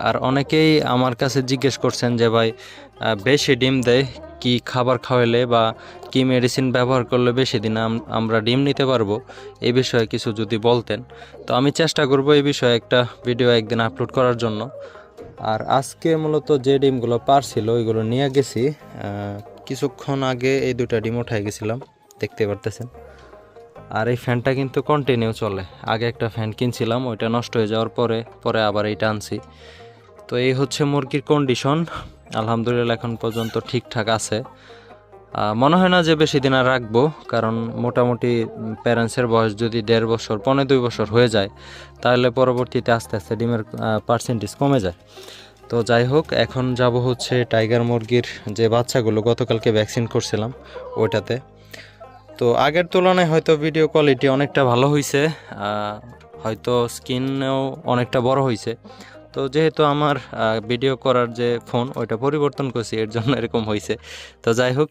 আর অনেকেই আমার কাছে জিজ্ঞেস করছেন যে ভাই বেশি ডিম দেয়, কি খাবার খাওয়ালে বা কি মেডিসিন ব্যবহার করলে বেশি দিন আমরা ডিম নিতে পারবো, এই বিষয়ে কিছু যদি বলতেন। তো আমি চেষ্টা করব এই বিষয়ে একটা ভিডিও একদিন আপলোড করার জন্য। আর আজকে মূলত যে ডিমগুলো পারছিল ওইগুলো নিয়ে গেছি। কিছুক্ষণ আগে এই দুটা ডিম উঠাই গেছিলাম, দেখতে পারতেছেন। আর এই ফ্যানটা কিন্তু কন্টিনিউ চলে। আগে একটা ফ্যান কিনছিলাম, ওইটা নষ্ট হয়ে যাওয়ার পরে পরে আবার এইটা আনছি। তো এই হচ্ছে মুরগির কন্ডিশন। আলহামদুলিল্লাহ এখন পর্যন্ত ঠিকঠাক আছে। মনে হয় না যে বেশি দিন আর রাখবো, কারণ মোটামুটি প্যারেন্টসের বয়স যদি 1.5 বছর 1.5-2 বছর হয়ে যায়, তাহলে পরবর্তীতে আস্তে আস্তে ডিমের পার্সেন্টেজ কমে যায়। তো যাই হোক, এখন যাব হচ্ছে টাইগার মুরগির যে বাচ্চাগুলো গতকালকে ভ্যাকসিন করছিলাম ওইটাতে। তো আগের তুলনায় হয়তো ভিডিও কোয়ালিটি অনেকটা ভালো হয়েছে, হয়তো স্ক্রিনেও অনেকটা বড় হয়েছে। তো যেহেতু আমার ভিডিও করার যে ফোন ওইটা পরিবর্তন করছি, এর জন্য এরকম হয়েছে। তো যাই হোক।